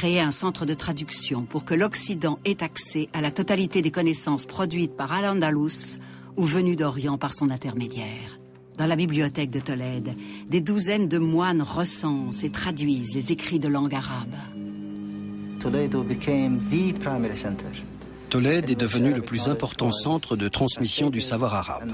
créer un centre de traduction pour que l'Occident ait accès à la totalité des connaissances produites par Al-Andalus ou venues d'Orient par son intermédiaire. Dans la bibliothèque de Tolède, des douzaines de moines recensent et traduisent les écrits de langue arabe. Tolède est devenu le plus important centre de transmission du savoir arabe.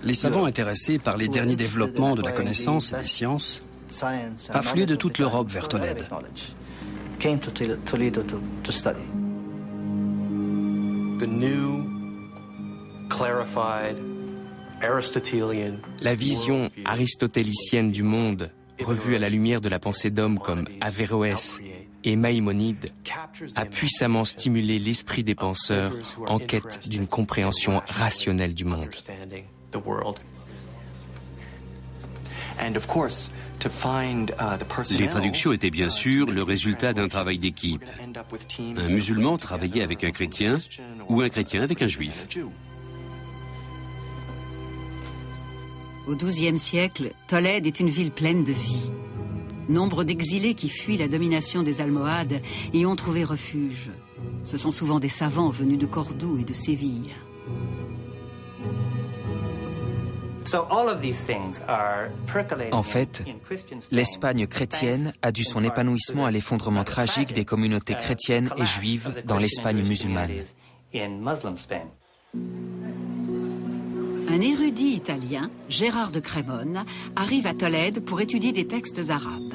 Les savants intéressés par les derniers développements de la connaissance et des sciences affluaient de toute l'Europe vers Tolède. La vision aristotélicienne du monde, revue à la lumière de la pensée d'hommes comme Averroès et Maïmonide, a puissamment stimulé l'esprit des penseurs en quête d'une compréhension rationnelle du monde. Les traductions étaient bien sûr le résultat d'un travail d'équipe. Un musulman travaillait avec un chrétien ou un chrétien avec un juif. Au XIIe siècle, Tolède est une ville pleine de vie. Nombre d'exilés qui fuient la domination des Almohades y ont trouvé refuge. Ce sont souvent des savants venus de Cordoue et de Séville. En fait, l'Espagne chrétienne a dû son épanouissement à l'effondrement tragique des communautés chrétiennes et juives dans l'Espagne musulmane. Un érudit italien, Gérard de Crémone, arrive à Tolède pour étudier des textes arabes.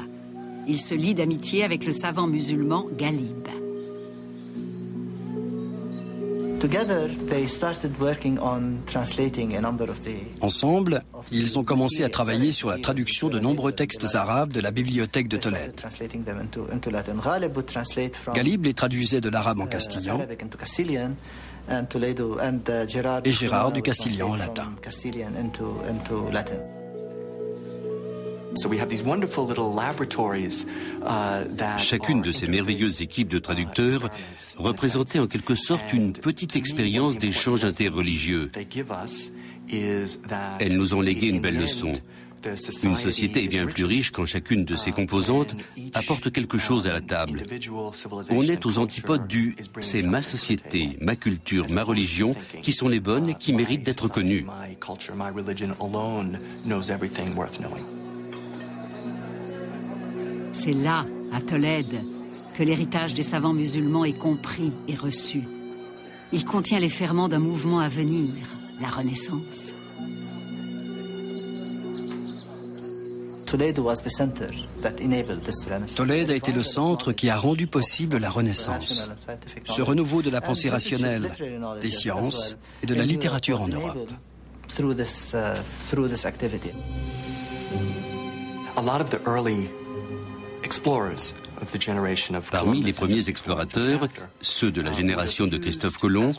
Il se lie d'amitié avec le savant musulman Galib. Ensemble, ils ont commencé à travailler sur la traduction de nombreux textes arabes de la bibliothèque de Tolède. Galib les traduisait de l'arabe en castillan et Gérard du castillan en latin. Chacune de ces merveilleuses équipes de traducteurs représentait en quelque sorte une petite expérience d'échange interreligieux. Elles nous ont légué une belle leçon. Une société est bien plus riche quand chacune de ses composantes apporte quelque chose à la table. On est aux antipodes du « c'est ma société, ma culture, ma religion qui sont les bonnes et qui méritent d'être connues ». C'est là, à Tolède, que l'héritage des savants musulmans est compris et reçu. Il contient les ferments d'un mouvement à venir, la Renaissance. Tolède a été le centre qui a rendu possible la Renaissance, ce renouveau de la pensée rationnelle, des sciences et de la littérature en Europe. Parmi les premiers explorateurs, ceux de la génération de Christophe Colomb,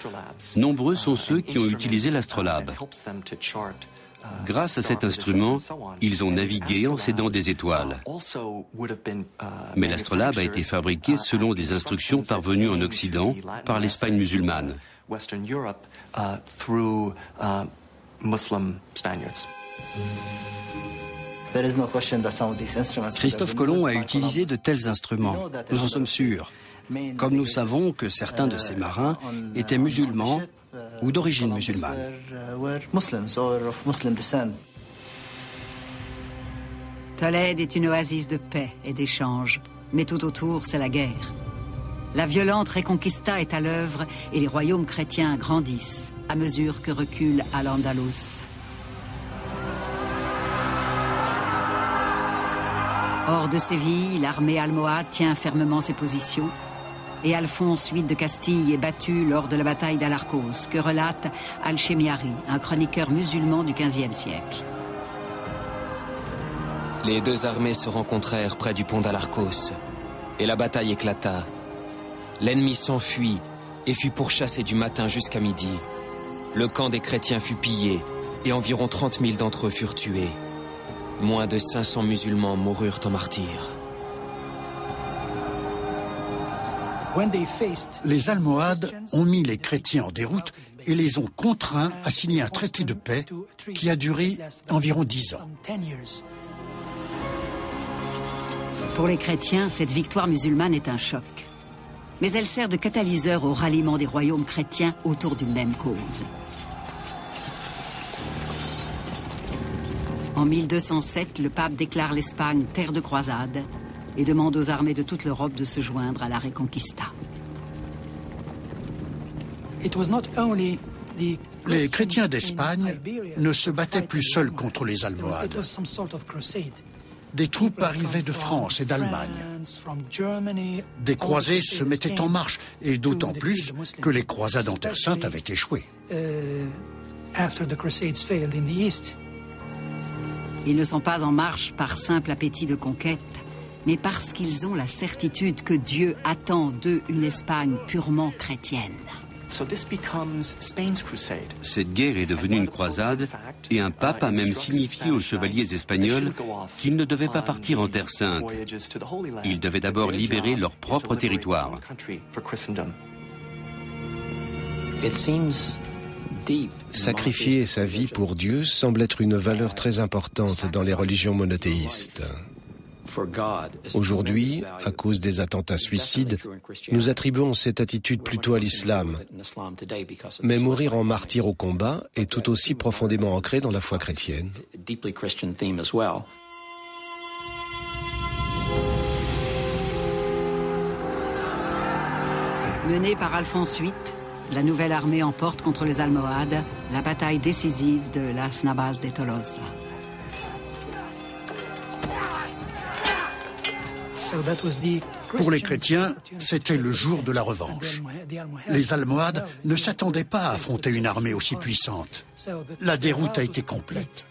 nombreux sont ceux qui ont utilisé l'astrolabe. Grâce à cet instrument, ils ont navigué en s'aidant des étoiles. Mais l'astrolabe a été fabriqué selon des instructions parvenues en Occident par l'Espagne musulmane. Christophe Colomb a utilisé de tels instruments, nous en sommes sûrs, comme nous savons que certains de ces marins étaient musulmans ou d'origine musulmane. Tolède est une oasis de paix et d'échange, mais tout autour, c'est la guerre. La violente Reconquista est à l'œuvre et les royaumes chrétiens grandissent à mesure que recule Al-Andalus. Hors de Séville, l'armée almohade tient fermement ses positions et Alphonse VIII de Castille est battu lors de la bataille d'Alarcos, que relate Al-Chemiari, un chroniqueur musulman du XVe siècle. Les deux armées se rencontrèrent près du pont d'Alarcos et la bataille éclata. L'ennemi s'enfuit et fut pourchassé du matin jusqu'à midi. Le camp des chrétiens fut pillé et environ 30 000 d'entre eux furent tués. Moins de 500 musulmans moururent en martyrs. Les Almohades ont mis les chrétiens en déroute et les ont contraints à signer un traité de paix qui a duré environ 10 ans. Pour les chrétiens, cette victoire musulmane est un choc. Mais elle sert de catalyseur au ralliement des royaumes chrétiens autour d'une même cause. En 1207, le pape déclare l'Espagne terre de croisade et demande aux armées de toute l'Europe de se joindre à la Reconquista. Les chrétiens d'Espagne ne se battaient plus seuls contre les Almohades. Des troupes arrivaient de France et d'Allemagne. Des croisés se mettaient en marche, et d'autant plus que les croisades en Terre Sainte avaient échoué. Ils ne sont pas en marche par simple appétit de conquête, mais parce qu'ils ont la certitude que Dieu attend d'eux une Espagne purement chrétienne. Cette guerre est devenue une croisade et un pape a même signifié aux chevaliers espagnols qu'ils ne devaient pas partir en Terre Sainte. Ils devaient d'abord libérer leur propre territoire. Sacrifier sa vie pour Dieu semble être une valeur très importante dans les religions monothéistes. Aujourd'hui, à cause des attentats suicides, nous attribuons cette attitude plutôt à l'islam. Mais mourir en martyr au combat est tout aussi profondément ancré dans la foi chrétienne. Menée par Alphonse VIII, la nouvelle armée emporte contre les Almohades la bataille décisive de Las Navas de Tolosa. Pour les chrétiens, c'était le jour de la revanche. Les Almohades ne s'attendaient pas à affronter une armée aussi puissante. La déroute a été complète.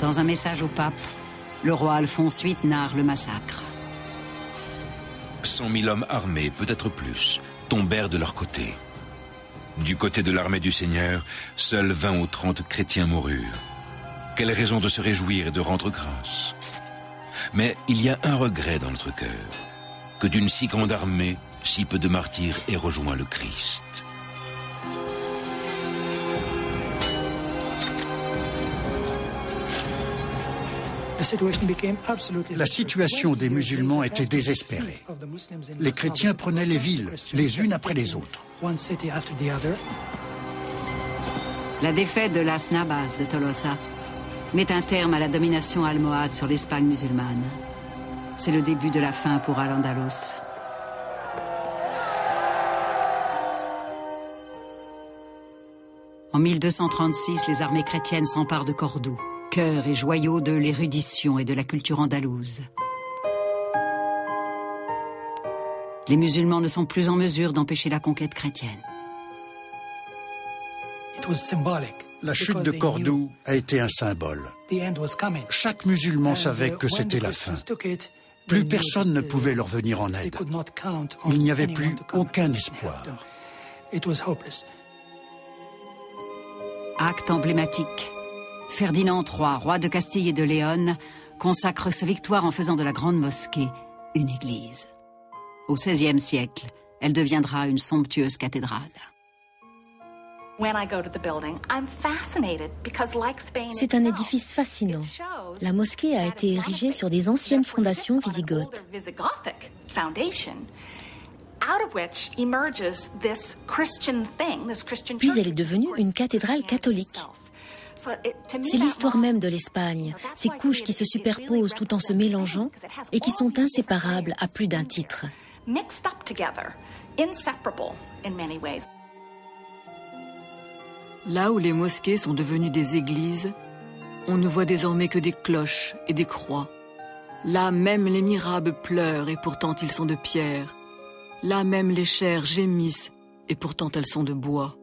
Dans un message au pape, le roi Alphonse VIII narre le massacre. 100 000 hommes armés, peut-être plus, tombèrent de leur côté. Du côté de l'armée du Seigneur, seuls 20 ou 30 chrétiens moururent. Quelle raison de se réjouir et de rendre grâce. Mais il y a un regret dans notre cœur, que d'une si grande armée, si peu de martyrs aient rejoint le Christ. La situation des musulmans était désespérée. Les chrétiens prenaient les villes, les unes après les autres. La défaite de Las Navas de Tolosa met un terme à la domination almohade sur l'Espagne musulmane. C'est le début de la fin pour Al-Andalus. En 1236, les armées chrétiennes s'emparent de Cordoue, cœur et joyau de l'érudition et de la culture andalouse. Les musulmans ne sont plus en mesure d'empêcher la conquête chrétienne. La chute de Cordoue a été un symbole. Chaque musulman savait que c'était la fin. Plus personne ne pouvait leur venir en aide. Il n'y avait plus aucun espoir. Acte emblématique. Ferdinand III, roi de Castille et de Léon, consacre sa victoire en faisant de la grande mosquée une église. Au XVIe siècle, elle deviendra une somptueuse cathédrale. C'est un édifice fascinant. La mosquée a été érigée sur des anciennes fondations wisigothes. Puis elle est devenue une cathédrale catholique. C'est l'histoire même de l'Espagne, ces couches qui se superposent tout en se mélangeant et qui sont inséparables à plus d'un titre. Là où les mosquées sont devenues des églises, on ne voit désormais que des cloches et des croix. Là même les mirabes pleurent et pourtant ils sont de pierre. Là même les chairs gémissent et pourtant elles sont de bois.